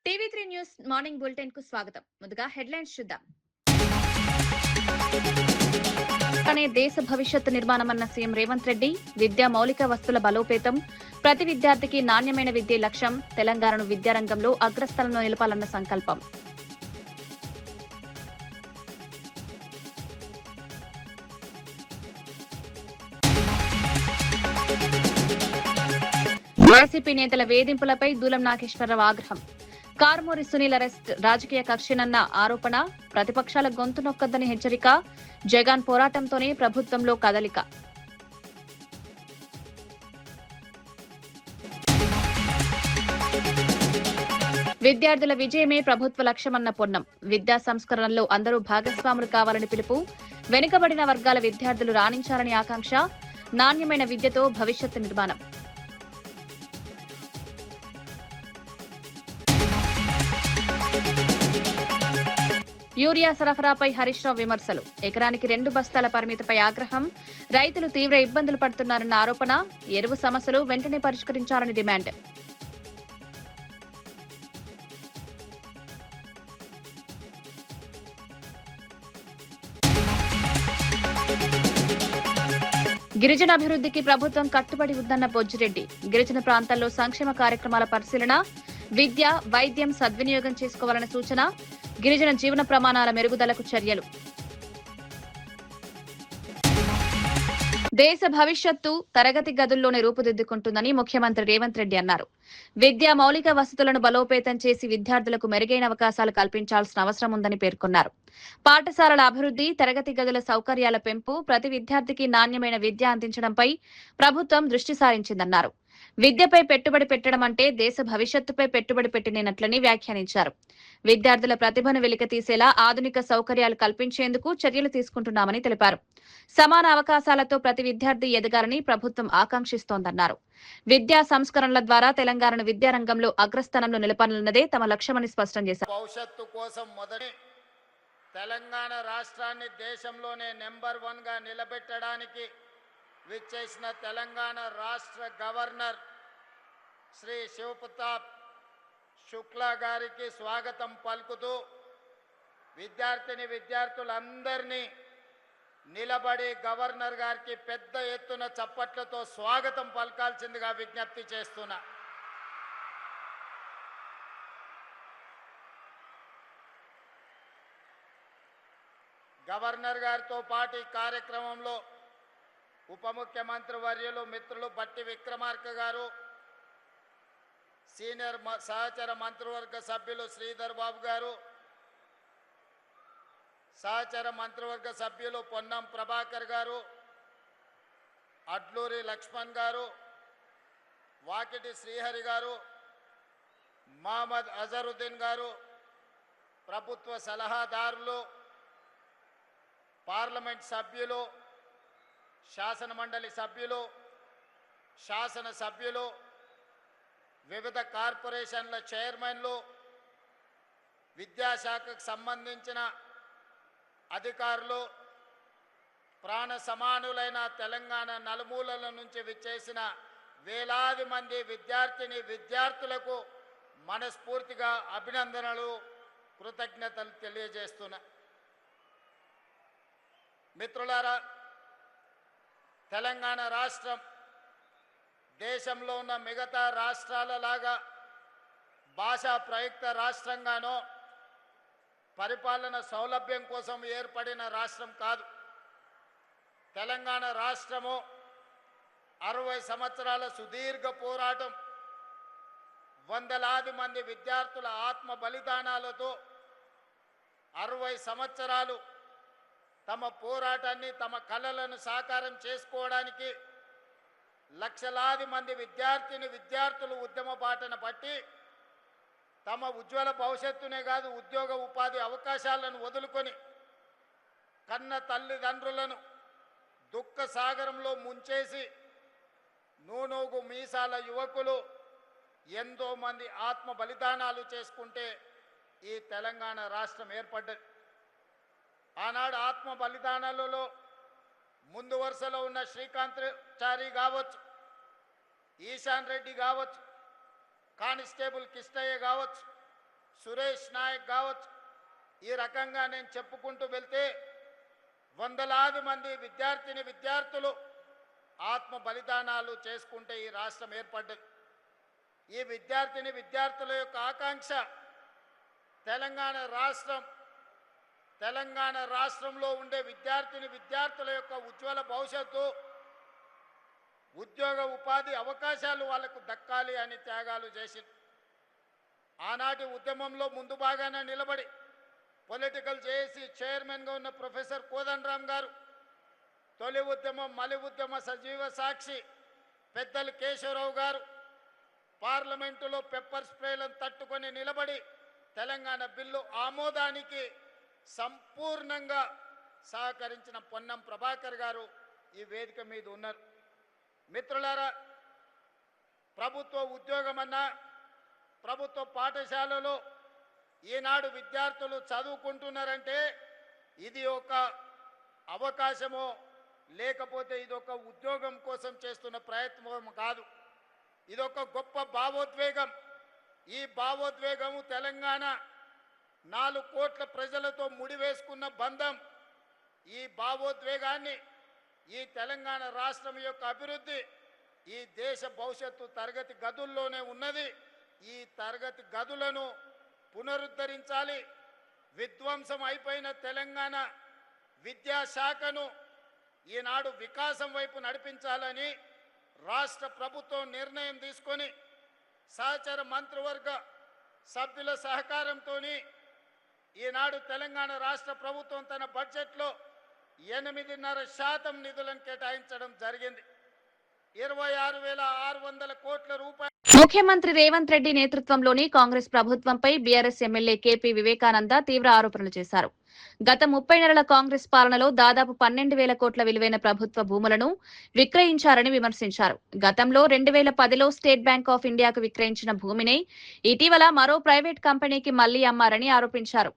టీవీ3 news morning bulletin కు స్వాగతం. ముందుగా హెడ్లైన్స్ చూద్దాం. దేశ భవిష్యత్తు నిర్మాణమన్న సీఎం రేవంత్ రెడ్డి, విద్యా మౌలిక వస్తుల బలోపేతం, ప్రతి విద్యార్థికి నాణ్యమైన విద్య లక్ష్యం, తెలంగాణను విద్యారంగంలో అగ్రస్థానంలో నిలపాలన్న సంకల్పం. వైసీపీ నేతల వేధింపులపై దూలం నాగేశ్వరరావు ఆగ్రహం. కార్మూరి సునీల్ అరెస్ట్ రాజకీయ కక్షనన్న ఆరోపణ, ప్రతిపక్షాల గొంతు నొక్కద్దని హెచ్చరిక, జగన్ పోరాటంతోనే ప్రభుత్వంలో కదలిక. విద్యార్థుల విజయమే ప్రభుత్వ లక్ష్యమన్న పొన్నం. విద్యా సంస్కరణలో అందరూ భాగస్వాములు కావాలని పిలుపు, వెనుకబడిన వర్గాల విద్యార్థులు రాణించాలని ఆకాంక్ష, నాణ్యమైన విద్యతో భవిష్యత్తు నిర్మాణం. యూరియా సరఫరాపై హరీష్ రావు విమర్శలు, ఎకరానికి 2 బస్తాల పరిమితిపై ఆగ్రహం, రైతులు తీవ్ర ఇబ్బందులు పడుతున్నారన్న ఆరోపణ, ఎరువు సమస్యలు వెంటనే పరిష్కరించాలని డిమాండ్. గిరిజన అభివృద్ధికి ప్రభుత్వం కట్టుబడి ఉందన్న బొజ్జిరెడ్డి, గిరిజన ప్రాంతాల్లో సంక్షేమ కార్యక్రమాల పరిశీలన, విద్య, వైద్యం సద్వినియోగం చేసుకోవాలన్న సూచన, గిరిజన జీవన ప్రమాణాల మెరుగుదలకు చర్యలు. దేశ భవిష్యత్తు తరగతి గదుల్లోనే రూపుదిద్దుకుంటుందని ముఖ్యమంత్రి రేవంత్ రెడ్డి అన్నారు. విద్యా మౌలిక వసతులను బలోపేతం చేసి విద్యార్థులకు మెరుగైన అవకాశాలు కల్పించాల్సిన అవసరం ఉందని పేర్కొన్నారు. పాఠశాలల అభివృద్ధి, తరగతి గదుల సౌకర్యాల పెంపు, ప్రతి విద్యార్థికి నాణ్యమైన విద్య అందించడంపై ప్రభుత్వం దృష్టి సారించిందన్నారు. విద్యపై పెట్టుబడి పెట్టడం అంటే దేశ భవిష్యత్తుపై పెట్టుబడి పెట్టినట్లని వ్యాఖ్యానించారు. విద్యార్థుల ప్రతిభను వెలికితీసేలా ఆధునిక సౌకర్యాలు కల్పించేందుకు చర్యలు తీసుకుంటున్నామని తెలిపారు. సమాన అవకాశాలతో ప్రతి విద్యార్థి ఎదగాలని ప్రభుత్వం ఆకాంక్షిస్తోందన్నారు. విద్యా సంస్కరణల ద్వారా తెలంగాణను విద్యారంగంలో అగ్రస్థానంలో నిలపాలన్నదే తమ లక్ష్యమని స్పష్టం చేశారు. భవిష్యత్తు కోసం మొదటి తెలంగాణ రాష్ట్రాన్ని దేశంలోనే నెంబర్ 1 గా నిలబెట్టడానికి విచ్చేసిన తెలంగాణ రాష్ట్ర గవర్నర్ శ్రీ శివప్రతాప్ శుక్లా గారికి స్వాగతం పలుకుతూ విద్యార్థులందరినీ నిలబడి గవర్నర్ గారికి పెద్ద ఎత్తున చప్పట్లతో స్వాగతం పలకాల్సిందిగా విజ్ఞప్తి చేస్తున్నా. గవర్నర్ గారితో పాటు ఈ కార్యక్రమంలో ఉప ముఖ్యమంత్రి వర్యులు మిత్రులు బట్టి విక్రమార్క గారు, సీనియర్ సహచర మంత్రివర్గ సభ్యులు శ్రీధర్ బాబు గారు, సహచర మంత్రివర్గ సభ్యులు పొన్నం ప్రభాకర్ గారు, అడ్లూరి లక్ష్మణ్ గారు, వాకిటి శ్రీహరి గారు, మహమ్మద్ అజరుద్దీన్ గారు, ప్రభుత్వ సలహాదారులు, పార్లమెంట్ సభ్యులు, శాసన మండలి సభ్యులు, శాసన సభ్యులు, వివిధ కార్పొరేషన్ల చైర్మన్లు, విద్యాశాఖకు సంబంధించిన అధికారులు, ప్రాణ సమానులైన తెలంగాణ నలుమూలల నుంచి విచ్చేసిన వేలాది మంది విద్యార్థులకు మనస్ఫూర్తిగా అభినందనలు, కృతజ్ఞతలు తెలియజేస్తున్నా. మిత్రులారా, తెలంగాణ రాష్ట్రం దేశంలో ఉన్న మిగతా రాష్ట్రాలలాగా భాషా ప్రయుక్త రాష్ట్రంగానో పరిపాలన సౌలభ్యం కోసం ఏర్పడిన రాష్ట్రం కాదు. తెలంగాణ రాష్ట్రము 60 సంవత్సరాల సుదీర్ఘ పోరాటం, వందలాది మంది విద్యార్థుల ఆత్మ బలిదానాలతో 60 సంవత్సరాలు తమ పోరాటాన్ని, తమ కలలను సాకారం చేసుకోవడానికి లక్షలాది మంది విద్యార్థులు ఉద్యమ బాటన పట్టి తమ ఉజ్వల భవిష్యత్తునే కాదు ఉద్యోగ ఉపాధి అవకాశాలను వదులుకొని కన్న తల్లిదండ్రులను దుఃఖ సాగరంలో ముంచేసి నూనూగు మీసాల యువకులు ఎంతో మంది ఆత్మ బలిదానాలు చేసుకుంటే ఈ తెలంగాణ రాష్ట్రం ఏర్పడ్డది. ఆనాడు ఆత్మ బలిదానాలలో ముందు వరుసలో ఉన్న శ్రీకాంతాచారి కావచ్చు, ఈశాన్ రెడ్డి కావచ్చు, కానిస్టేబుల్ కిష్టయ్య కావచ్చు, సురేష్ నాయక్ కావచ్చు, ఈ రకంగా నేను చెప్పుకుంటూ వెళ్తే వందలాది మంది విద్యార్థులు ఆత్మ బలిదానాలు చేసుకుంటే ఈ రాష్ట్రం ఏర్పడ్డది. ఈ విద్యార్థుల యొక్క ఆకాంక్ష తెలంగాణ రాష్ట్రంలో ఉండే విద్యార్థుల యొక్క ఉజ్వల భవిష్యత్తు, ఉద్యోగ ఉపాధి అవకాశాలు వాళ్లకు దక్కాలి అని త్యాగాలు చేసింది. ఆనాటి ఉద్యమంలో ముందు భాగాన నిలబడి పొలిటికల్ జేఏసీ చైర్మన్గా ఉన్న ప్రొఫెసర్ కోదండరామ్ గారు, తొలి ఉద్యమం మలి ఉద్యమ సజీవ సాక్షి పెద్దలు కేశవరావు గారు పార్లమెంటులో పెప్పర్ స్ప్రేలను తట్టుకొని నిలబడి తెలంగాణ బిల్లు ఆమోదానికి సంపూర్ణంగా సహకరించిన పొన్నం ప్రభాకర్ గారు ఈ వేదిక మీద ఉన్నారు. మిత్రులారా, ప్రభుత్వ ఉద్యోగమన్నా ప్రభుత్వ పాఠశాలలో ఈనాడు విద్యార్థులు చదువుకుంటున్నారంటే ఇది ఒక అవకాశమో లేకపోతే ఇది ఒక ఉద్యోగం కోసం చేస్తున్న ప్రయత్నం కాదు. ఇది ఒక గొప్ప భావోద్వేగం. ఈ భావోద్వేగము తెలంగాణ 4 కోట్ల ప్రజలతో ముడివేసుకున్న బంధం. ఈ భావోద్వేగాన్ని, ఈ తెలంగాణ రాష్ట్రం యొక్క అభివృద్ధి, ఈ దేశ భవిష్యత్తు తరగతి గదుల్లోనే ఉన్నది. ఈ తరగతి గదులను పునరుద్ధరించాలి. విధ్వంసం అయిపోయిన తెలంగాణ విద్యాశాఖను ఈనాడు వికాసం వైపు నడిపించాలని రాష్ట్ర ప్రభుత్వం నిర్ణయం తీసుకొని సహచర మంత్రివర్గ సభ్యుల సహకారంతో ఈనాడు తెలంగాణ రాష్ట్ర ప్రభుత్వం తన బడ్జెట్లో 8.5% నిధులను కేటాయించడం జరిగింది. 26,600 కోట్ల రూపాయలు. ముఖ్యమంత్రి రేవంత్ రెడ్డి నేతృత్వంలోని కాంగ్రెస్ ప్రభుత్వంపై బీఆర్ఎస్ ఎమ్మెల్యే కేపీ వివేకానంద తీవ్ర ఆరోపణలు చేశారు. గత 30 నెలల కాంగ్రెస్ పాలనలో దాదాపు 12,000 కోట్ల విలువైన ప్రభుత్వ భూములను విక్రయించారని విమర్శించారు. గతంలో 2010లో స్టేట్ బ్యాంక్ ఆఫ్ ఇండియాకు విక్రయించిన భూమిని ఇటీవల మరో ప్రైవేట్ కంపెనీకి మళ్లీ అమ్మారని ఆరోపించారు.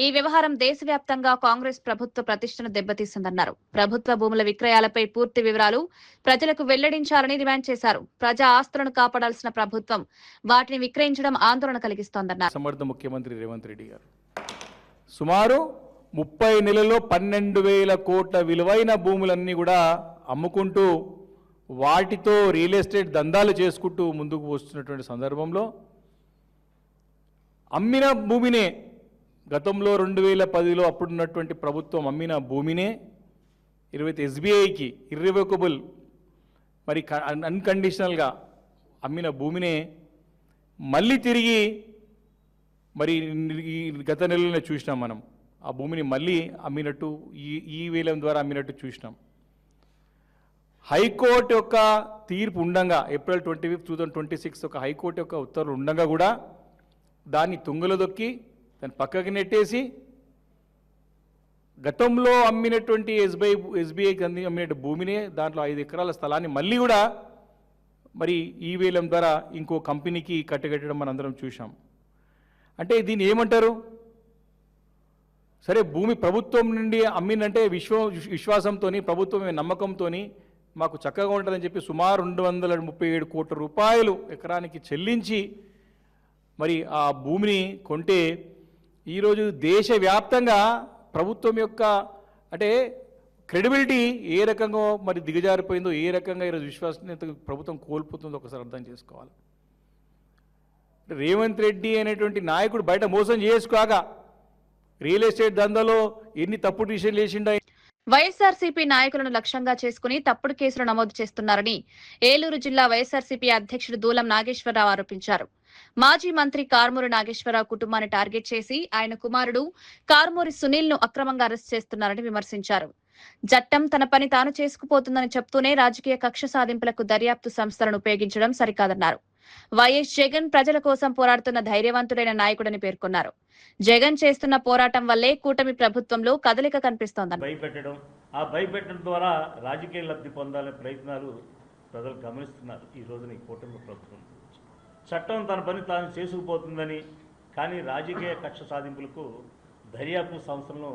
ఈ వ్యవహారం దేశవ్యాప్తంగా కాంగ్రెస్ ప్రభుత్వ ప్రతిష్టను దెబ్బతీసిందన్నారు. ప్రభుత్వ భూముల విక్రయాలపై పూర్తి వివరాలు ప్రజలకు వెల్లడించాలని డిమాండ్ చేశారు. ప్రజా ఆస్తులను కాపాడాల్సిన ప్రభుత్వం వాటిని విక్రయించడం ఆందోళన కలిగిస్తోందన్నారు. సమర్థ ముఖ్యమంత్రి రేవంత్ రెడ్డి గారు సుమారు 30 నెలల్లో 12,000 కోట్ల విలువైన భూములన్నీ కూడా అమ్ముకుంటూ వాటితో రియల్ ఎస్టేట్ దందాలు చేసుకుంటూ ముందుకు వస్తున్నటువంటి సందర్భంలో అమ్మిన భూమినే గతంలో 2010లో అప్పుడున్నటువంటి ప్రభుత్వం అమ్మిన భూమినే ఎస్బీఐకి ఇర్రివోకబుల్ మరి అన్కండిషనల్గా అమ్మిన భూమినే మళ్ళీ తిరిగి మరి ఈ గత నెలలోనే చూసినాం. మనం ఆ భూమిని మళ్ళీ అమ్మినట్టు ఈ వేలం ద్వారా అమ్మినట్టు చూసినాం. హైకోర్టు యొక్క తీర్పు ఉండగా ఏప్రిల్ 25, 2026 ఒక హైకోర్టు యొక్క ఉత్తర్వులు ఉండగా కూడా దాన్ని తుంగలో దొక్కి దాన్ని పక్కకి నెట్టేసి గతంలో అమ్మినటువంటి ఎస్బీఐకి అమ్మినట్టు భూమిని దాంట్లో 5 ఎకరాల స్థలాన్ని మళ్ళీ కూడా మరి ఈ వేలం ద్వారా ఇంకో కంపెనీకి కట్టగట్టడం మనందరం చూసాం. అంటే దీన్ని ఏమంటారు? సరే, భూమి ప్రభుత్వం నుండి అమ్మిందంటే విశ్వాసంతో ప్రభుత్వం నమ్మకంతో మాకు చక్కగా ఉంటుందని చెప్పి సుమారు 237 కోట్ల రూపాయలు ఎకరానికి చెల్లించి మరి ఆ భూమిని కొంటే ఈరోజు దేశవ్యాప్తంగా ప్రభుత్వం యొక్క అంటే క్రెడిబిలిటీ ఏ రకంగా మరి దిగజారిపోయిందో, ఏ రకంగా ఈరోజు విశ్వసనీయత ప్రభుత్వం కోల్పోతుందో ఒకసారి అర్థం చేసుకోవాలి. రేవంత్ రెడ్డి అనేటువంటి నాయకుడు బయట మోసం చేసుకోగా రియల్ ఎస్టేట్ దందాలో ఎన్ని తప్పుడు డిసిషన్లు చేసిండా. వైఎస్ఆర్సీపీ నాయకులను లక్ష్యంగా చేసుకుని తప్పుడు కేసులు నమోదు చేస్తున్నారని ఏలూరు జిల్లా వైఎస్ఆర్సీపీ అధ్యక్షుడు దూలం నాగేశ్వరరావు ఆరోపించారు. మాజీ మంత్రి కార్మూరి నాగేశ్వరరావు కుటుంబాన్ని టార్గెట్ చేసి ఆయన కుమారుడు కార్మూరి సునీల్ ను అక్రమంగా అరెస్ట్ చేస్తున్నారని విమర్శించారు. చట్టం తన పని తాను చేసుకుపోతుందని చెప్తూనే రాజకీయ కక్ష సాధింపులకు దర్యాప్తు సంస్థలను ఉపయోగించడం సరికాదన్నారు. వైఎస్ జగన్ ప్రజల కోసం పోరాడుతున్న ధైర్యవంతుడైన నాయకుడని పేర్కొన్నారు. జగన్ చేస్తున్న పోరాటం వల్లే కూటమి ప్రభుత్వంలో కదలిక కనిపిస్తోందని భయపెట్టడం, ఆ భయపెట్టడం ద్వారా రాజకీయ లబ్ధి పొందాలనే ప్రయత్నాలు ప్రజలు గమనిస్తున్నారు. ఈ రోజున ఈ కూటమి ప్రభుత్వం చట్టం తన పని తాను చేసుకుపోతుందని, కానీ రాజకీయ కక్ష సాధింపులకు దర్యాప్తు సంస్థలను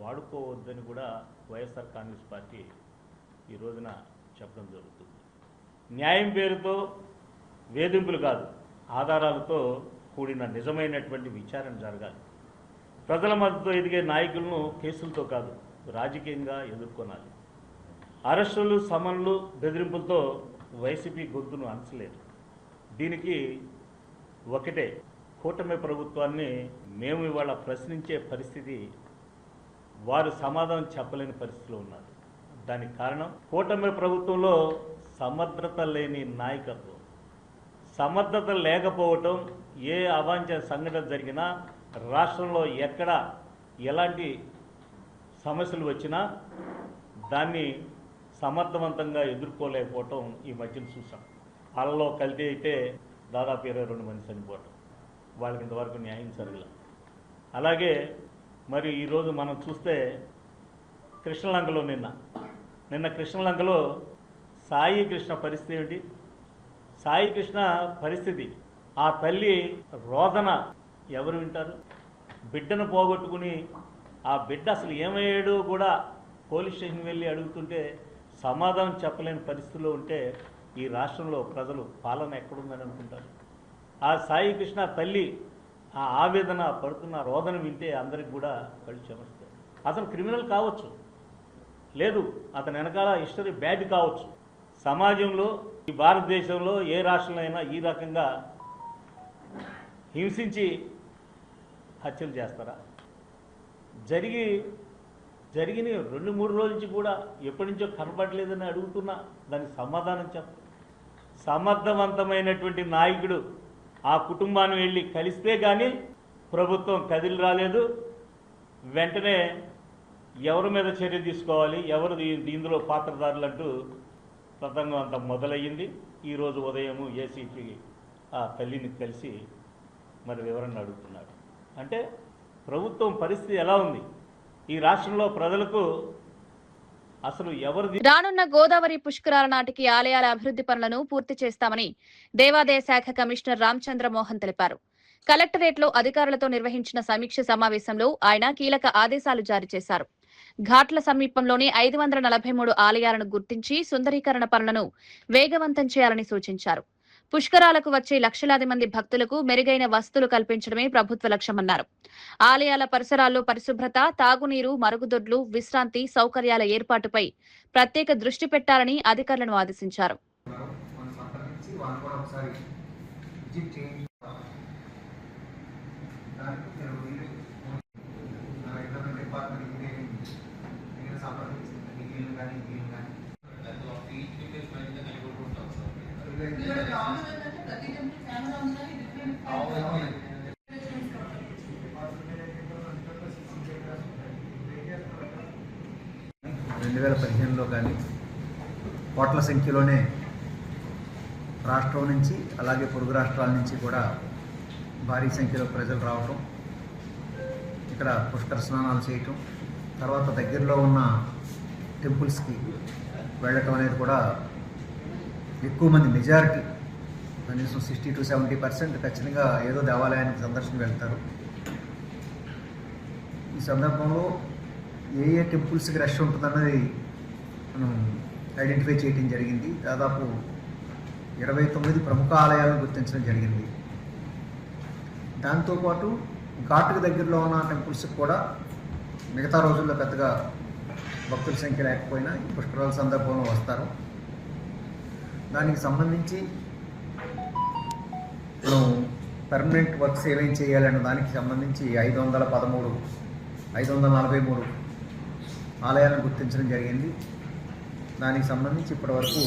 వాడుకోవద్దని కూడా వైఎస్ఆర్ కాంగ్రెస్ పార్టీ ఈ రోజున చెప్పడం జరుగుతుంది. న్యాయం పేరుతో వేధింపులు కాదు, ఆధారాలతో కూడిన నిజమైనటువంటి విచారణ జరగాలి. ప్రజల మద్దతు ఎదిగే నాయకులను కేసులతో కాదు రాజకీయంగా ఎదుర్కొనాలి. అరెస్టులు, సమన్లు, బెదిరింపులతో వైసీపీ గొంతును అణచలేదు. దీనికి ఒకటే, కూటమి ప్రభుత్వాన్ని మేము ఇవాళ ప్రశ్నించే పరిస్థితి, వారు సమాధానం చెప్పలేని పరిస్థితిలో ఉన్నారు. దానికి కారణం కూటమి ప్రభుత్వంలో సమర్థత లేని నాయకత్వం. సమర్థత లేకపోవటం, ఏ అవాంఛనీయ సంఘటన జరిగినా రాష్ట్రంలో ఎక్కడ ఎలాంటి సమస్యలు వచ్చినా దాన్ని సమర్థవంతంగా ఎదుర్కోలేకపోవటం ఈ మధ్యన చూసాం. వాళ్ళలో కల్తీ అయితే దాదాపు 22 మంది చనిపోవటం, వాళ్ళకి ఇంతవరకు న్యాయం జరగలేదు. అలాగే మరి ఈరోజు మనం చూస్తే కృష్ణలంకలో నిన్న కృష్ణలంకలో సాయి కృష్ణ పరిస్థితి ఏమిటి? సాయి కృష్ణ పరిస్థితి, ఆ తల్లి రోదన ఎవరు వింటారు? బిడ్డను పోగొట్టుకుని ఆ బిడ్డ అసలు ఏమయ్యాడో కూడా పోలీస్ స్టేషన్ వెళ్ళి అడుగుతుంటే సమాధానం చెప్పలేని పరిస్థితిలో ఉంటే ఈ రాష్ట్రంలో ప్రజలు పాలన ఎక్కడుందని అనుకుంటారు? ఆ సాయి కృష్ణ తల్లి ఆ ఆవేదన పడుతున్న రోదన వింటే అందరికి కూడా కళ్ళు చెమరుస్తాయి. అతను క్రిమినల్ కావచ్చు, లేదు అతని వెనకాల హిస్టరీ బ్యాడ్ కావచ్చు. సమాజంలో ఈ భారతదేశంలో ఏ రాష్ట్రంలో అయినా ఈ రకంగా హింసించి హత్యలు చేస్తారా? జరిగిన 2-3 రోజుల నుంచి కూడా ఎప్పటి నుంచో కనపడలేదని అడుగుతున్నా, దానికి సమాధానం చెప్ప. సమర్థవంతమైనటువంటి నాయకుడు ఆ కుటుంబాన్ని వెళ్ళి కలిస్తే కానీ ప్రభుత్వం కదిలి రాలేదు. వెంటనే ఎవరి మీద చర్య తీసుకోవాలి, ఎవరు ఇందులో పాత్రదారులు అంటూ తతంగం అంతా మొదలయ్యింది. ఈరోజు ఉదయం ఏసీపీ ఆ తల్లిని కలిసి మరి వివరణ అడుగుతున్నాడు. అంటే ప్రభుత్వం పరిస్థితి ఎలా ఉంది? ఈ రాష్ట్రంలో ప్రజలకు అసలు ఎవరు? రానున్న గోదావరి పుష్కరాల నాటికి ఆలయాల అభివృద్ధి పనులను పూర్తి చేస్తామని దేవాదాయ శాఖ కమిషనర్ రామచంద్ర మోహన్ తెలిపారు. కలెక్టరేట్లో అధికారులతో నిర్వహించిన సమీక్ష సమావేశంలో ఆయన కీలక ఆదేశాలు జారీ చేశారు. ఘాట్ల సమీపంలోని 543 ఆలయాలను గుర్తించి సుందరీకరణ పనులను వేగవంతం చేయాలని సూచించారు. పుష్కరాలకు వచ్చే లక్షలాది మంది భక్తులకు మెరుగైన వసతులు కల్పించడమే ప్రభుత్వ లక్ష్యమన్నారు. ఆలయాల పరిసరాల్లో పరిశుభ్రత, తాగునీరు, మరుగుదొడ్లు, విశ్రాంతి సౌకర్యాల ఏర్పాటుపై ప్రత్యేక దృష్టి పెట్టాలని అధికారులను ఆదేశించారు. కానీ కోట్ల సంఖ్యలోనే రాష్ట్రం నుంచి అలాగే పొరుగు రాష్ట్రాల నుంచి కూడా భారీ సంఖ్యలో ప్రజలు రావటం, ఇక్కడ పుష్కర స్నానాలు చేయటం, తర్వాత దగ్గరలో ఉన్న టెంపుల్స్కి వెళ్ళటం అనేది కూడా ఎక్కువ మంది, మెజారిటీ కనీసం 60 to 70% ఖచ్చితంగా ఏదో దేవాలయానికి సందర్శన వెళ్తారు. ఈ సందర్భంలో ఏ టెంపుల్స్కి రష్ ఉంటుందన్నది మనం ఐడెంటిఫై చేయడం జరిగింది. దాదాపు 29 ప్రముఖ ఆలయాలను గుర్తించడం జరిగింది. దాంతోపాటు ఘాటుకు దగ్గరలో ఉన్న టెంపుల్స్కి కూడా మిగతా రోజుల్లో పెద్దగా భక్తుల సంఖ్య లేకపోయినా ఈ పుష్కరాల సందర్భంలో వస్తారు. దానికి సంబంధించి మనం పర్మనెంట్ వర్క్స్ ఏమేమి చేయాలన్న దానికి సంబంధించి 543 ఆలయాలను గుర్తించడం జరిగింది. దానికి సంబంధించి ఇప్పటి వరకు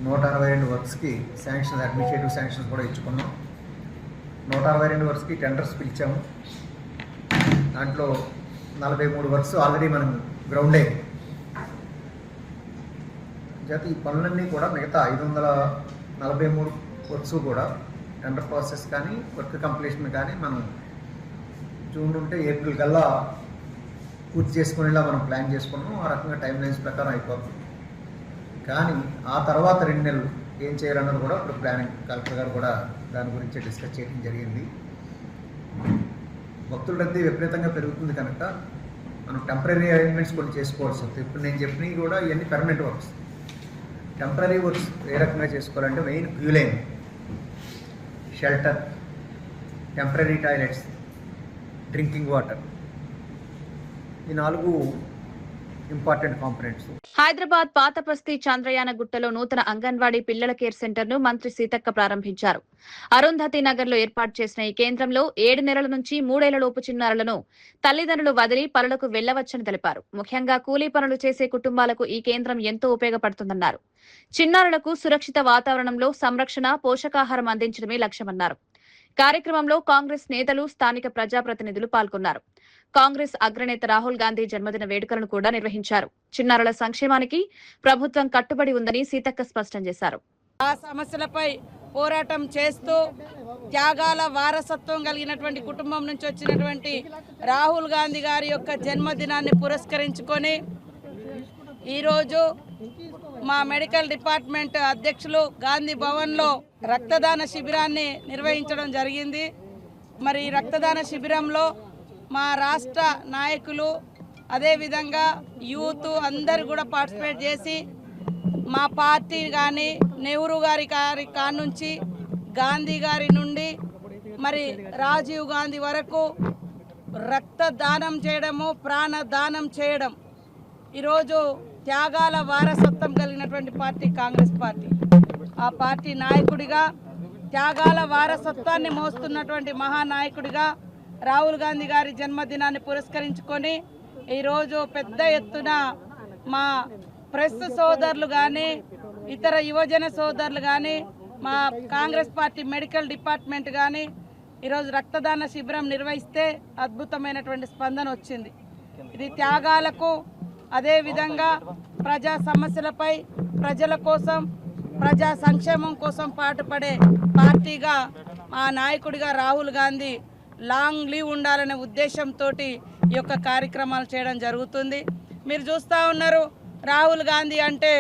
162 వర్క్స్కి శాంక్షన్, అడ్మినిస్ట్రేటివ్ శాంక్షన్స్ కూడా ఇచ్చుకున్నాం. 162 వర్క్స్కి టెండర్స్ పిలిచాము. దాంట్లో 43 వర్క్స్ ఆల్రెడీ మనం గ్రౌండే. చేత ఈ పనులన్నీ కూడా మిగతా 543 వర్క్స్ కూడా టెండర్ ప్రాసెస్ కానీ వర్క్ కంప్లీషన్ కానీ మనం జూన్ ఉంటే ఏప్రిల్ కల్లా పూర్తి చేసుకునేలా మనం ప్లాన్ చేసుకున్నాం. ఆ రకంగా టైం లైన్స్ ప్రకారం అయిపోతుంది. కానీ ఆ తర్వాత 2 నెలలు ఏం చేయాలన్నది కూడా ఇప్పుడు ప్లానింగ్, కలెక్టర్ గారు కూడా దాని గురించి డిస్కస్ చేయడం జరిగింది. భక్తుల రద్దీ విపరీతంగా పెరుగుతుంది కనుక మనం టెంపరీ అరేంజ్మెంట్స్ కొన్ని చేసుకోవాల్సి వస్తుంది. ఇప్పుడు నేను చెప్పినవి కూడా ఇవన్నీ పర్మనెంట్ వర్క్స్. టెంపరీ వర్క్స్ ఏ రకంగా చేసుకోవాలంటే main queue line, shelter, temporary toilets, drinking water, ఈ 4 ఇంపార్టెంట్ కాంపోనెంట్స్. హైదరాబాద్ పాతబస్తీ చంద్రయాన గుట్టలో నూతన అంగన్వాడీ పిల్లల కేర్ సెంటర్ ను మంత్రి సీతక్క ప్రారంభించారు. అరుంధతి నగర్ లో ఏర్పాటు చేసిన ఈ కేంద్రంలో 7 నెలల నుంచి 3 ఏళ్లలోపు చిన్నారులను తల్లిదండ్రులు వదిలి పనులకు వెళ్లవచ్చని తెలిపారు. ముఖ్యంగా కూలీ పనులు చేసే కుటుంబాలకు ఈ కేంద్రం ఎంతో ఉపయోగపడుతుందన్నారు. చిన్నారులకు సురక్షిత వాతావరణంలో సంరక్షణ, పోషకాహారం అందించడమే లక్ష్యమన్నారు. కార్యక్రమంలో కాంగ్రెస్ నేతలు, స్థానిక ప్రజాప్రతినిధులు పాల్గొన్నారు. కాంగ్రెస్ అగ్రనేత రాహుల్ గాంధీ జన్మదిన వేడుకలను కూడా నిర్వహించారు. చిన్నారుల సంక్షేమానికి ప్రభుత్వం కట్టుబడి ఉందని సీతక్క స్పష్టం చేశారు. ఆ సమస్యలపై పోరాటం చేస్తూ త్యాగాల వారసత్వం కలిగినటువంటి కుటుంబం నుంచి వచ్చినటువంటి రాహుల్ గాంధీ గారి యొక్క జన్మదినాన్ని పురస్కరించుకొని ఈరోజు మా మెడికల్ డిపార్ట్మెంట్ అధ్యక్షులు గాంధీ భవన్లో రక్తదాన శిబిరాన్ని నిర్వహించడం జరిగింది. మరి ఈ రక్తదాన శిబిరంలో మా రాష్ట్ర నాయకులు, అదేవిధంగా యూత్ అందరూ కూడా పార్టిసిపేట్ చేసి మా పార్టీ కానీ నెహ్రూ గారి కానుంచి గాంధీ గారి నుండి మరి రాజీవ్ గాంధీ వరకు రక్తదానం చేయడము, ప్రాణదానం చేయడం ఈరోజు త్యాగాల వారసత్వం కలిగినటువంటి పార్టీ కాంగ్రెస్ పార్టీ. ఆ పార్టీ నాయకుడిగా, త్యాగాల వారసత్వాన్ని మోస్తున్నటువంటి మహానాయకుడిగా రాహుల్ గాంధీ గారి జన్మదినాన్ని పురస్కరించుకొని ఈరోజు పెద్ద ఎత్తున మా ప్రెస్ సోదరులు కానీ, ఇతర యువజన సోదరులు కానీ, మా కాంగ్రెస్ పార్టీ మెడికల్ డిపార్ట్మెంట్ కానీ ఈరోజు రక్తదాన శిబిరం నిర్వహిస్తే అద్భుతమైనటువంటి స్పందన వచ్చింది. ఇది త్యాగాలకు, అదేవిధంగా ప్రజా సమస్యలపై, ప్రజల కోసం, ప్రజా సంక్షేమం కోసం పాటుపడే పార్టీగా ఆ నాయకుడిగా రాహుల్ గాంధీ లాంగ్ లీవ్ ఉండాలనే ఉద్దేశంతో ఈ యొక్క కార్యక్రమాలు చేయడం జరుగుతుంది. మీరు చూస్తూ ఉన్నారు, రాహుల్ గాంధీ అంటే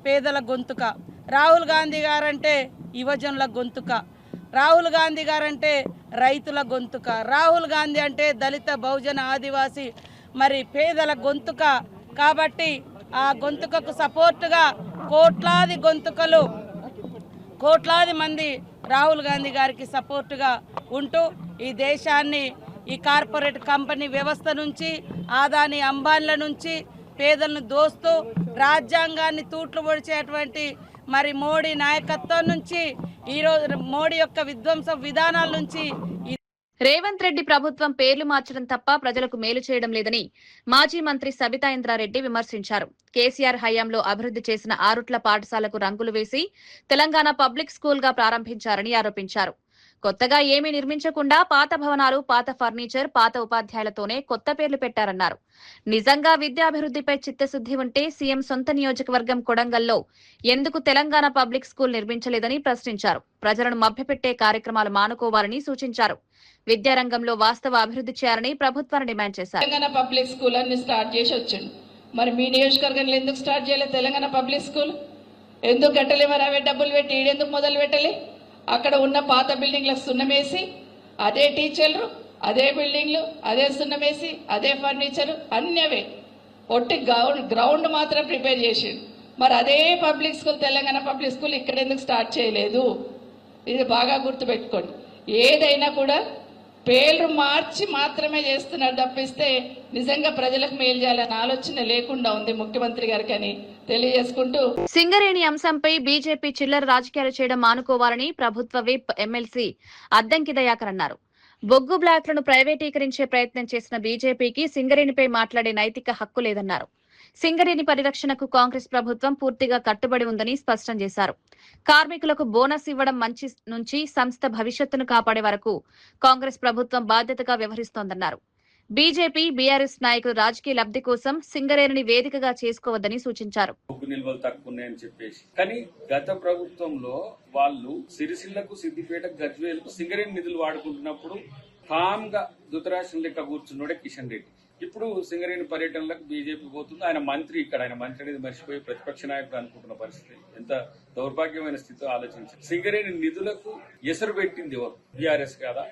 పేదల గొంతుక, రాహుల్ గాంధీ గారంటే యువజనుల గొంతుక, రాహుల్ గాంధీ గారంటే రైతుల గొంతుక, రాహుల్ గాంధీ అంటే దళిత, బహుజన, ఆదివాసీ మరి పేదల గొంతుక. కాబట్టి ఆ గొంతుకకు సపోర్టుగా కోట్లాది మంది రాహుల్ గాంధీ గారికి సపోర్టుగా ఉంటూ ఈ దేశాన్ని ఈ కార్పొరేట్ కంపెనీ వ్యవస్థ నుంచి, ఆదాని అంబానీల నుంచి పేదలను దోస్తూ రాజ్యాంగాన్ని తూట్లు పొడిచేటువంటి మరి మోడీ నాయకత్వం నుంచి, ఈరోజు మోడీ యొక్క విధ్వంస విధానాల నుంచి రేవంత్ రెడ్డి ప్రభుత్వం పేర్లు మార్చడం తప్ప ప్రజలకు మేలు చేయడం లేదని మాజీ మంత్రి సబితా ఇంద్రారెడ్డి విమర్శించారు. కేసీఆర్ హయాంలో అభివృద్ధి చేసిన ఆరుట్ల పాఠశాలకు రంగులు వేసి తెలంగాణ పబ్లిక్ స్కూల్ గా ప్రారంభించారని ఆరోపించారు. కొత్తగా ఏమీ నిర్మించకుండా పాత భవనాలు, పాత ఫర్నిచర్, పాత ఉపాధ్యాయులతోనే కొత్త పేర్లు పెట్టారన్నారు. నిజంగా విద్యాభివృద్ధిపై చిత్తశుద్ధి ఉంటే సీఎం సొంత నియోజకవర్గం కొడంగల్లో ఎందుకు తెలంగాణ పబ్లిక్ స్కూల్ నిర్మించలేదని ప్రశ్నించారు. ప్రజలను మభ్యపెట్టే కార్యక్రమాలు మానుకోవాలని సూచించారు. విద్యారంగంలో వాస్తవ అభివృద్ధి చేయాలని ప్రభుత్వాన్ని డిమాండ్ చేశారు. తెలంగాణ పబ్లిక్ స్కూల్ అన్ని స్టార్ట్ చేసి వచ్చిండు. మరి మీ నియోజకవర్గంలో ఎందుకు స్టార్ట్ చేయలేదు తెలంగాణ పబ్లిక్ స్కూల్? ఎందుకు కట్టలే? మరి అవే డబ్బులు పెట్టి ఈడెందుకు మొదలు పెట్టలే? అక్కడ ఉన్న పాత బిల్డింగ్లకు సున్నమేసి అదే టీచర్లు, అదే బిల్డింగ్లు, అదే సున్నమేసి అదే ఫర్నిచర్ అన్నీ అవే ఒట్టి గ్రౌండ్ మాత్రం ప్రిపేర్ చేసిండు. మరి అదే public school, Telangana public school ఇక్కడ ఎందుకు స్టార్ట్ చేయలేదు? ఇది బాగా గుర్తుపెట్టుకోండి. ఏదైనా కూడా పేర్లు మార్చి మాత్రమే చేస్తున్నారు తప్పిస్తే నిజంగా ప్రజలకు మేలు చేయాలన్న ఆలోచన లేకుండా ఉంది ముఖ్యమంత్రి గారికి అని తెలియజేసుకుంటూ, సింగరేణి అంశంపై బీజేపీ చిల్లర రాజకీయాలు చేయడం మానుకోవాలని ప్రభుత్వ విప్ ఎమ్మెల్సీ అద్దంకి దయాకర్ అన్నారు. బొగ్గు బ్లాక్లను ప్రైవేటీకరించే ప్రయత్నం చేసిన బీజేపీకి సింగరేణిపై మాట్లాడే నైతిక హక్కు లేదన్నారు. సింగరేణి పరిరక్షణకు కాంగ్రెస్ ప్రభుత్వం పూర్తిగా కట్టుబడి ఉందని స్పష్టం చేశారు. కార్మికులకు బోనస్ ఇవ్వడం నుంచి సంస్థ భవిష్యత్తును కాపాడే వరకు కాంగ్రెస్ ప్రభుత్వం బాధ్యతగా వ్యవహరిస్తోందన్నారు. బీజేపీ, బీఆర్ఎస్ నాయకులు రాజకీయ లబ్ధి కోసం సింగరేణిని వేదికగా చేసుకోవద్దని సూచించారు. నిల్వలు తక్కువ ఉన్నాయని చెప్పేసి, కానీ గత ప్రభుత్వంలో వాళ్ళు సిరిసిల్లకు, సిద్దిపేటకు, గజ్వేలకు సింగరేణి నిధులు వాడుకుంటున్నప్పుడు కామ్ గా ధృతరాష్ట్రం లెక్క కూర్చున్నాడే కిషన్ రెడ్డి. ఇప్పుడు సింగరేణి పర్యటనలకు బీజేపీ పోతుంది. ఆయన మంత్రి అనేది మర్చిపోయి ప్రతిపక్ష నాయకుడు అనుకుంటున్న పరిస్థితి ఎంత దౌర్భాగ్యమైన స్థితితో ఆలోచించారు. సింగరేణి నిధులకు ఎసరు పెట్టింది ఎవరు? బీఆర్ఎస్ కాదా?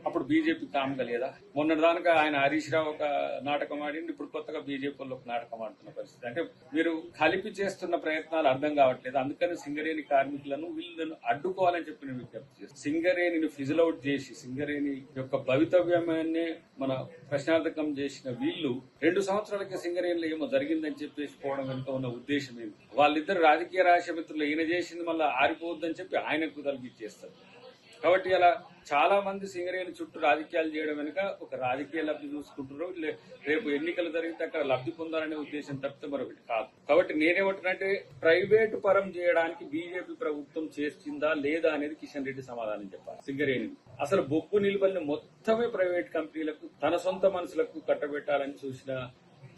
అప్పుడు బీజేపీ కామ్గా లేదా? మొన్నటిదాకా ఆయన హరీష్ రావు ఒక నాటకం ఆడింది, ఇప్పుడు కొత్తగా బీజేపీలో ఒక నాటకం ఆడుతున్న పరిస్థితి. అంటే మీరు కలిపి చేస్తున్న ప్రయత్నాలు అర్థం కావట్లేదు. అందుకని సింగరేణి కార్మికులను వీళ్ళను అడ్డుకోవాలని చెప్పి నేను విజ్ఞప్తి చేస్తాను. సింగరేణిని ఫిజిల్ అవుట్ చేసి సింగరేణి యొక్క భవితవ్యాన్ని మన ప్రశ్నార్థకం చేసిన వీళ్ళు 2 సంవత్సరాలకి సింగరేణిలో ఏమో జరిగిందని చెప్పేసి పోవడం వెనుక ఉన్న ఉద్దేశం ఏంటి? వాళ్ళిద్దరు రాజకీయ రాష్ట్రమిత్రులు ఈయన చేసింది మళ్ళీ ఆరిపోవద్దని చెప్పి ఆయనకు తలగిచ్చేస్తారు. కాబట్టి అలా చాలా మంది సింగరేణి చుట్టూ రాజకీయాలు చేయడం వెనుక ఒక రాజకీయ లబ్ధి చూసుకుంటారు. రేపు ఎన్నికలు జరిగితే అక్కడ లబ్ధి పొందాలనే ఉద్దేశం తప్పితే మరొకటి కాదు. కాబట్టి నేనేమంటున్నానంటే ప్రైవేటు పరం చేయడానికి బీజేపీ ప్రభుత్వం చేస్తుందా లేదా అనేది కిషన్ రెడ్డి సమాధానం చెప్పాలి. సింగరేణి అసలు బొగ్గు నిల్వల్ని మొత్తమే ప్రైవేట్ కంపెనీలకు తన సొంత మనుషులకు కట్టబెట్టాలని చూసిన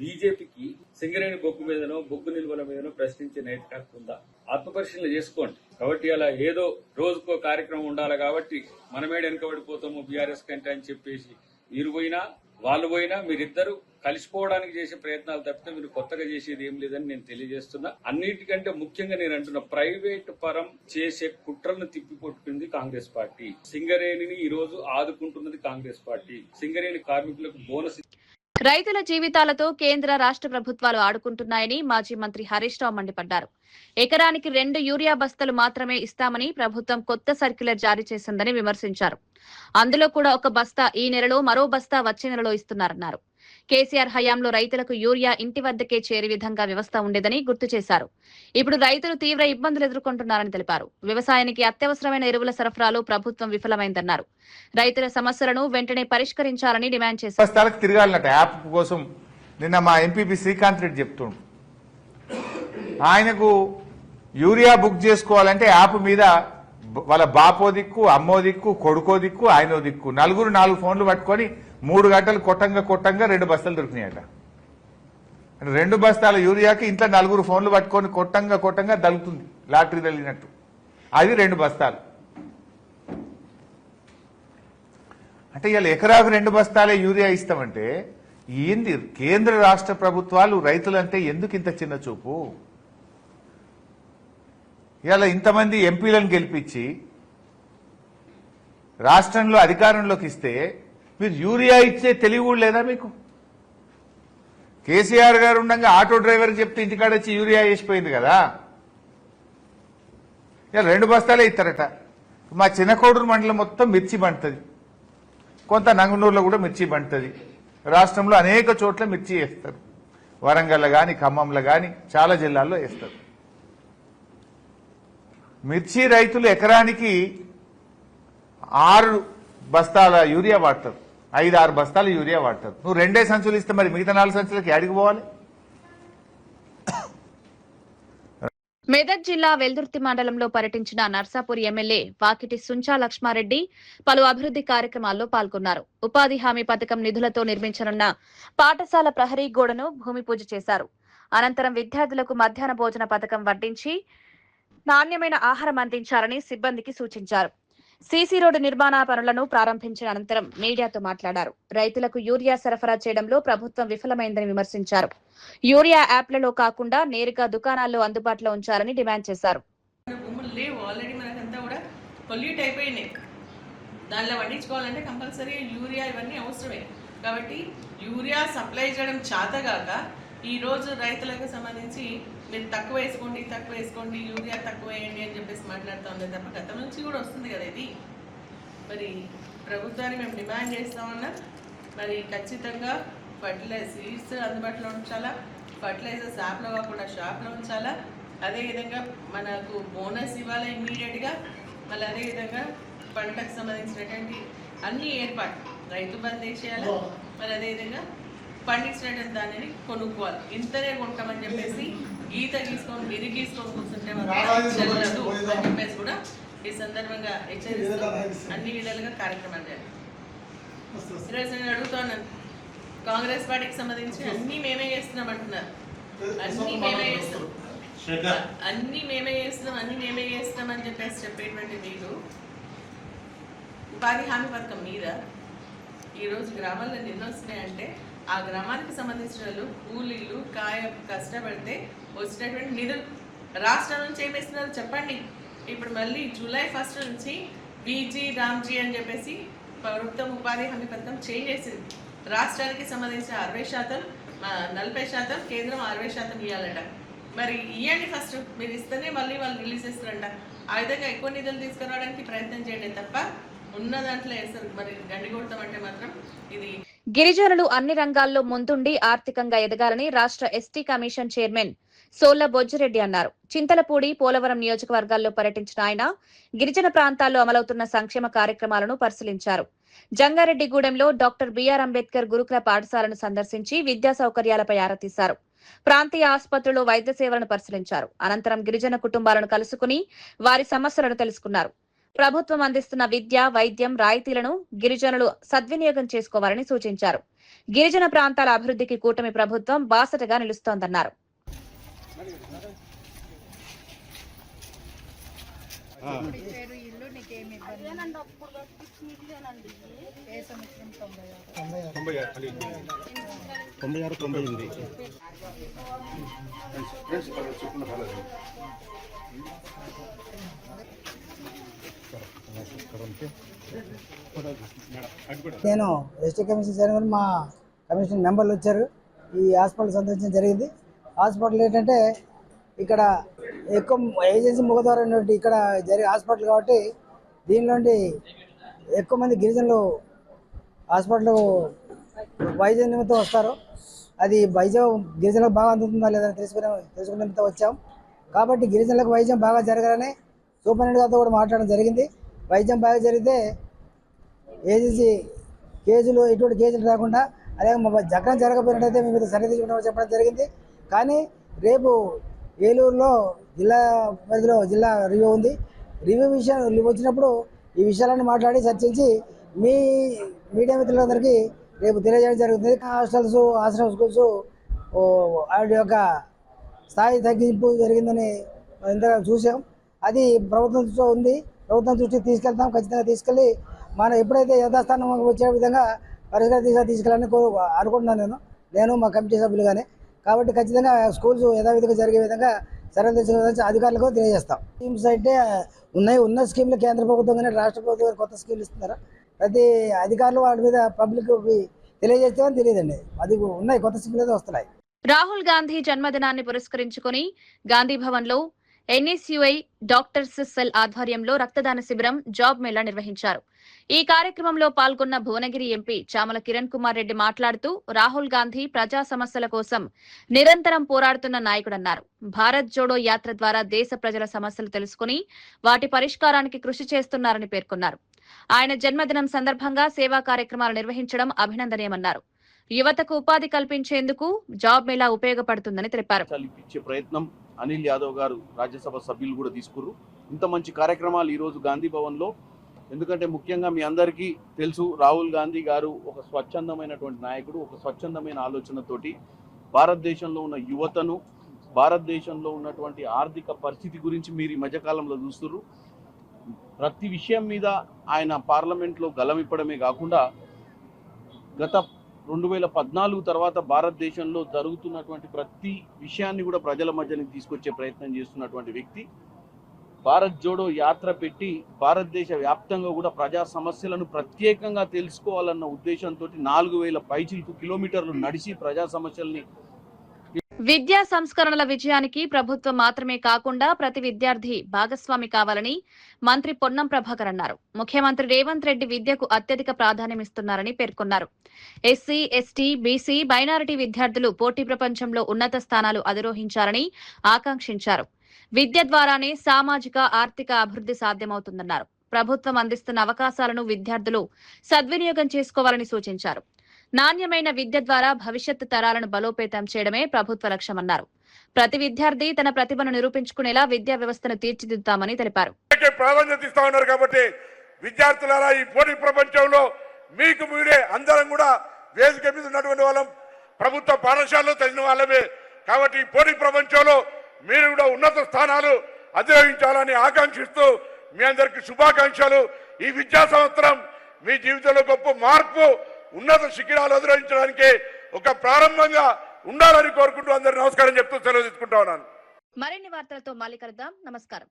బీజేపీకి సింగరేణి బొగ్గు మీదనో బొగ్గు నిల్వల మీదనో ప్రశ్నించే నైతికత ఉందా? ఆత్మపరిశీలన చేసుకోండి. కాబట్టి అలా ఏదో రోజుకో కార్యక్రమం ఉండాలి కాబట్టి మనమేడ వెనకబడిపోతాము బీఆర్ఎస్ కంటే అని చెప్పేసి మీరు పోయినా వాళ్ళు పోయినా మీరిద్దరు కలిసిపోవడానికి చేసే ప్రయత్నాలు తప్పితే మీరు కొత్తగా చేసేది ఏం లేదని నేను తెలియజేస్తున్నా. అన్నిటికంటే ముఖ్యంగా నేను అంటున్నా ప్రైవేట్ పరం చేసే కుట్రలను తిప్పికొట్టింది కాంగ్రెస్ పార్టీ. సింగరేణిని ఈ రోజు ఆదుకుంటున్నది కాంగ్రెస్ పార్టీ. సింగరేణి కార్మికులకు బోనస్ రైతుల జీవితాలతో కేంద్ర రాష్ట్ర ప్రభుత్వాలు ఆడుకుంటున్నాయని మాజీ మంత్రి హరీష్ రావు మండిపడ్డారు. ఎకరానికి 2 యూరియా బస్తాలు మాత్రమే ఇస్తామని ప్రభుత్వం కొత్త సర్క్యులర్ జారీ చేసిందని విమర్శించారు. అందులో కూడా ఒక బస్తా ఈ నెలలో, మరో బస్తా వచ్చే నెలలో ఇస్తున్నారన్నారు. కేసీఆర్ హయాంలో రైతులకు యూరియా ఇంటి వద్దకే చేరే విధంగా వ్యవస్థ ఉండేదని గుర్తు చేశారు. ఇప్పుడు రైతులు తీవ్ర ఇబ్బందులు ఎదుర్కొంటున్నారని తెలిపారు. వ్యవసాయానికి అత్యవసరమైన ఎరువుల సరఫరాలో ప్రభుత్వం విఫలమైందన్నారు. రైతుల సమస్యలను వెంటనే పరిష్కరించాలని డిమాండ్ చేశారు. తిరగాలన్నట్టు యాప్ కోసం నిన్న మా ఎంపీపీ శ్రీకాంత్ రెడ్డి చెప్తుండు. ఆయనకు యూరియా బుక్ చేసుకోవాలంటే యాప్ మీద వాళ్ళ బాపో దిక్కు, అమ్మో దిక్కు, కొడుకో దిక్కు, ఆయనో దిక్కు, 4 ఫోన్లు పట్టుకొని 3 గంటలు కొట్టంగా 2 బస్తాలు దొరికినాయట. 2 బస్తాల యూరియాకి ఇంట్లో 4 ఫోన్లు పట్టుకొని కొట్టంగా దలుగుతుంది, లాటరీ తగిలినట్టు. అది 2 బస్తాలు. అంటే ఇవాళ ఎకరాకు 2 బస్తాలే యూరియా ఇస్తామంటే ఏంది? కేంద్ర రాష్ట్ర ప్రభుత్వాలు రైతులంటే ఎందుకు ఇంత చిన్న చూపు? ఇవాళ ఇంతమంది ఎంపీలను గెలిపించి రాష్ట్రంలో అధికారంలోకి ఇస్తే మీరు యూరియా ఇచ్చే తెలివి కూడా లేదా మీకు? కేసీఆర్ గారు ఉండగా ఆటో డ్రైవర్కి చెప్తే ఇంటికాడ వచ్చి యూరియా వేసిపోయింది కదా. ఇలా 2 బస్తాలే ఇస్తారట. మా చిన్నకోడూరు మండలం మొత్తం మిర్చి పండుతుంది, కొంత నంగనూరులో కూడా మిర్చి పండుతుంది. రాష్ట్రంలో అనేక చోట్ల మిర్చి వేస్తారు. వరంగల్లో కానీ, ఖమ్మంలో కానీ చాలా జిల్లాల్లో వేస్తారు. మిర్చి రైతులు ఎకరానికి 6 బస్తాల యూరియా వాడతారు, 5-6 బస్తాల యూరియా వాడతారు. నువ్వు 2 సంచులు ఇస్తే మరి మిగతా 4 సంచులకి అడిగి పోవాలి. మెదక్ జిల్లా వెల్దుర్తి మండలంలో పర్యటించిన నర్సాపూర్ ఎమ్మెల్యే వాకిటి సుంచా లక్ష్మారెడ్డి పలు అభివృద్ధి కార్యక్రమాల్లో పాల్గొన్నారు. ఉపాధి హామీ పథకం నిధులతో నిర్మించనున్న పాఠశాల ప్రహరీ గోడను భూమి పూజ చేశారు. అనంతరం విద్యార్థులకు మధ్యాహ్న భోజన పథకం వడ్డించి నాణ్యమైన ఆహారం అందించాలని సిబ్బందికి సూచించారు. సీసీ రోడ్డు నిర్మాణ పనులను ప్రారంభించిన అనంతరం మీడియాతో మాట్లాడారు. రైతులకు యూరియా సరఫరా చేయడంలో ప్రభుత్వం విఫలమైందని విమర్శించారు. యూరియా యాప్లలో కాకుండా నేరుగా దుకాణాల్లో అందుబాటులో ఉంచాలని డిమాండ్ చేశారు. భూములు లేవు, ఆల్రెడీ మనకంతా కూడా పొల్యూట్ అయిపోయినాయి. దానిలో పండించుకోవాలంటే కంపల్సరీ యూరియా ఇవన్నీ అవసరమే. కాబట్టి యూరియా సప్లై చేయడం చేతగాక ఈరోజు రైతులకు సంబంధించి మీరు తక్కువ వేసుకోండి, యూరియా తక్కువ వేయండి అని చెప్పేసి మాట్లాడుతూ ఉంది తప్ప గతం నుంచి కూడా వస్తుంది కదా ఇది. మరి ప్రభుత్వాన్ని మేము డిమాండ్ చేస్తామన్నా మరి ఖచ్చితంగా సీడ్స్ అందుబాటులో ఉంచాలా, ఫర్టిలైజర్స్ యాప్లో కాకుండా షాప్లో ఉంచాలా. అదేవిధంగా మనకు బోనస్ ఇవ్వాలి ఇమ్మీడియట్గా. మళ్ళీ అదేవిధంగా పంటకు సంబంధించినటువంటి అన్ని ఏర్పాటు, రైతు బంద్ చేయాలి. మరి అదేవిధంగా పండించినటువంటి దానిని కొనుక్కోవాలి. ఇంతనే కొంటామని చెప్పేసి గీత గీసుకొని విరిగీసుకొని కూర్చుంటే చెల్లదు అని చెప్పేసి కూడా ఈ సందర్భంగా హెచ్చరిస్తూ అన్ని విధాలుగా కార్యక్రమాలు చేయాలి. ఈరోజు నేను అడుగుతున్నాను, కాంగ్రెస్ పార్టీకి సంబంధించి అన్ని మేమే చేస్తున్నాం అంటున్నారు. అన్ని మేమే చేస్తున్నాం అని చెప్పేసి చెప్పేటువంటి మీరు ఉపాధి హామీ పథకం మీద ఈరోజు గ్రామాల్లో నిధులు వస్తున్నాయంటే ఆ గ్రామానికి సంబంధించిన వాళ్ళు కూలీలు కష్టపడితే వచ్చినటువంటి నిధులు రాష్ట్రం నుంచి ఏమేస్తున్నారు చెప్పండి. ఇప్పుడు మళ్ళీ జూలై 1 నుంచి బీజీ రామ్జీ అని చెప్పేసి ప్రభుత్వం ఉపాధి హామీ పథకం చేంజ్ చేసింది. రాష్ట్రానికి సంబంధించిన 60%, 40%, కేంద్రం 60% ఇవ్వాలట. మరి ఇవ్వండి ఫస్ట్, మీరు ఇస్తేనే మళ్ళీ వాళ్ళు రిలీజ్ చేస్తారంట. ఆ విధంగా ఎక్కువ నిధులు తీసుకురావడానికి ప్రయత్నం చేయండి తప్ప ఉన్న దాంట్లో వేస్తారు. మరి గండి కొడతామంటే మాత్రం ఇది. గిరిజనులు అన్ని రంగాల్లో ముందుండి ఆర్థికంగా ఎదగాలని రాష్ట్ర ఎస్టీ కమిషన్ చైర్మన్ సోళ్ల బొజ్జిరెడ్డి అన్నారు. చింతలపూడి, పోలవరం నియోజకవర్గాల్లో పర్యటించిన ఆయన గిరిజన ప్రాంతాల్లో అమలవుతున్న సంక్షేమ కార్యక్రమాలను పరిశీలించారు. జంగారెడ్డిగూడెంలో డాక్టర్ బిఆర్ అంబేద్కర్ గురుకుల పాఠశాలను సందర్శించి విద్యా సౌకర్యాలపై ఆరా తీశారు. ప్రాంతీయ ఆసుపత్రిలో వైద్య సేవలను పరిశీలించారు. అనంతరం గిరిజన కుటుంబాలను కలుసుకుని వారి సమస్యలను తెలుసుకున్నారు. ప్రభుత్వం అందిస్తున్న విద్య, వైద్యం రాయితీలను గిరిజనులు సద్వినియోగం చేసుకోవాలని సూచించారు. గిరిజన ప్రాంతాల అభివృద్ధికి కూటమి ప్రభుత్వం బాసటగా నిలుస్తోందన్నారు. నేను ఎస్టీ కమిషన్ చైర్మన్, మా కమిషన్ మెంబర్లు వచ్చారు. ఈ హాస్పిటల్ సందర్శించడం జరిగింది. హాస్పిటల్ ఏంటంటే ఇక్కడ ఎక్కువ ఏజెన్సీ ముఖద్వారం ఇక్కడ జరిగే హాస్పిటల్ కాబట్టి దీనిలోండి ఎక్కువ మంది గిరిజనులు హాస్పిటల్ వైద్య నిమిత్తం వస్తారు. అది వైద్యం గిరిజనులకు బాగా అందుతుందా లేదా తెలుసుకునే నిమిత్తం వచ్చాం. కాబట్టి గిరిజనులకు వైద్యం బాగా జరగాలని సూపరింటెండెంట్ గారితో కూడా మాట్లాడడం జరిగింది. వైద్యం బాగా జరిగితే ఏజెన్సీ కేజీలు ఎటువంటి కేజీలు రాకుండా, అలాగే జగన్ జరగకపోయినట్టయితే మేము సరిదిద్దుకుంటామని చెప్పడం జరిగింది. కానీ రేపు ఏలూరులో జిల్లా పరిధిలో జిల్లా రివ్యూ ఉంది. రివ్యూ విషయం వచ్చినప్పుడు ఈ విషయాలన్నీ మాట్లాడి చర్చించి మీ మీడియా మిత్రులందరికీ రేపు తెలియజేయడం జరుగుతుంది. హాస్టల్స్, ఆశ్రమ స్కూల్స్ వాటి యొక్క స్థాయి తగ్గింపు జరిగిందని ఇంతగా చూసాం. అది ప్రభుత్వం దృష్టిలో ఉంది. ప్రభుత్వం దృష్టికి తీసుకెళ్తాం. ఖచ్చితంగా తీసుకెళ్ళి మనం ఎప్పుడైతే యథాస్థానం వచ్చే విధంగా పరిష్కారం తీసుకెళ్ళాలని అనుకుంటున్నాను నేను మా కమిటీ సభ్యులుగానే. కాబట్టి ఖచ్చితంగా స్కూల్స్ యథావిధిగా జరిగే విధంగా చర్యలు తీసుకుని అధికారులకు తెలియజేస్తాం. స్కీమ్స్ అయితే ఉన్న స్కీమ్లు కేంద్ర ప్రభుత్వం కానీ రాష్ట్ర ప్రభుత్వం కొత్త స్కీమ్లు ఇస్తున్నారు. ప్రతి అధికారులు వాటి మీద పబ్లిక్ తెలియజేస్తే తెలియదండి. అది ఉన్నాయి, కొత్త స్కీమ్లు అయితే వస్తున్నాయి. రాహుల్ గాంధీ జన్మదినాన్ని పురస్కరించుకుని గాంధీ భవన్ లో ఎన్ఎస్యుఐ డాక్టర్స్ సెల్ ఆధ్వర్యంలో రక్తదాన శిబిరం, జాబ్ మేళా నిర్వహించారు. ఈ కార్యక్రమంలో పాల్గొన్న భువనగిరి ఎంపీ చామల కిరణ్ కుమార్ రెడ్డి మాట్లాడుతూ రాహుల్ గాంధీ ప్రజా సమస్యల కోసం నిరంతరం పోరాడుతున్న నాయకుడన్నారు. భారత్ జోడో యాత్ర ద్వారా దేశ ప్రజల సమస్యలు తెలుసుకుని వాటి పరిష్కారానికి కృషి చేస్తున్నారని పేర్కొన్నారు. ఆయన జన్మదినం సందర్భంగా సేవా కార్యక్రమాలు నిర్వహించడం అభినందనీయమన్నారు. యువతకు ఉపాధి కల్పించేందుకు జాబ్ మేళా ఉపయోగపడుతుందని తెలిపారు. ప్రయత్నం అనిల్ యాదవ్ గారు రాజ్యసభ సభ్యులు కూడా తీసుకున్నారు. ఇంత మంచి కార్యక్రమాలు ఈరోజు గాంధీ భవన్ లో, ఎందుకంటే ముఖ్యంగా మీ అందరికీ తెలుసు రాహుల్ గాంధీ గారు ఒక స్వచ్ఛందమైనటువంటి నాయకుడు. ఒక స్వచ్ఛందమైన ఆలోచనతోటి భారతదేశంలో ఉన్న యువతను, భారతదేశంలో ఉన్నటువంటి ఆర్థిక పరిస్థితి గురించి మీరు ఈ మధ్యకాలంలో చూస్తున్నారు. ప్రతి విషయం మీద ఆయన పార్లమెంట్లో గలమిప్పడమే కాకుండా గత 2014 తర్వాత భారతదేశంలో జరుగుతున్నటువంటి ప్రతి విషయాన్ని కూడా ప్రజల మధ్యకి తీసుకొచ్చే ప్రయత్నం చేస్తున్నటువంటి వ్యక్తి. భారత్ జోడో యాత్ర పెట్టి భారతదేశ వ్యాప్తంగా కూడా ప్రజా సమస్యలను ప్రత్యేకంగా తెలుసుకోవాలన్న ఉద్దేశంతో 4000 పైచిలుకు కిలోమీటర్లు నడిచి ప్రజా సమస్యల్ని. విద్యా సంస్కరణల విజయానికి ప్రభుత్వం మాత్రమే కాకుండా ప్రతి విద్యార్థి భాగస్వామి కావాలని మంత్రి పొన్నం ప్రభాకర్ అన్నారు. ముఖ్యమంత్రి రేవంత్ రెడ్డి విద్యకు అత్యధిక ప్రాధాన్యమిస్తున్నారని పేర్కొన్నారు. ఎస్సీ, ఎస్టీ, బీసీ, మైనారిటీ విద్యార్థులు పోటీ ప్రపంచంలో ఉన్నత స్థానాలు అధిరోహించాలని ఆకాంక్షించారు. విద్య ద్వారానే సామాజిక, ఆర్థిక అభివృద్ధి సాధ్యమవుతుందన్నారు. ప్రభుత్వం అందిస్తున్న అవకాశాలను విద్యార్థులు సద్వినియోగం చేసుకోవాలని సూచించారు. నాణ్యమైన విద్య ద్వారా భవిష్యత్తు తరాలను బలోపేతం చేయడమే ప్రభుత్వ లక్ష్యమన్నారు. ప్రతి విద్యార్థి తన ప్రతిభను నిరూపించుకునేలా విద్యా వ్యవస్థను తీర్చిదిద్దుతామని తెలిపారు. ప్రాధాన్యత ఇస్తా ఉన్నారు కాబట్టి విద్యార్థులారా, ఈ పోటీ ప్రపంచంలో మీకు మీరే అందరం కూడా వేదిక మీద ఉన్నటువంటి వాళ్ళం, ప్రభుత్వ పాఠశాలలో చదివిన వాళ్ళమే. కాబట్టి ఈ పోటీ ప్రపంచంలో మీరు కూడా ఉన్నత స్థానాలు అధిరోహించాలని ఆకాంక్షిస్తూ మీ అందరికీ శుభాకాంక్షలు. ఈ విద్యా సంవత్సరం మీ జీవితంలో గొప్ప మార్పు, ఉన్నత శిఖరాలు అధిరోహించడానికి ఒక ప్రారంభంగా ఉండాలని కోరుకుంటూ అందరూ నమస్కారం చెప్తూ సెలవు తీసుకుంటా ఉన్నాను. మరిన్ని వార్తలతో మళ్ళీ కలుద్దాం. నమస్కారం.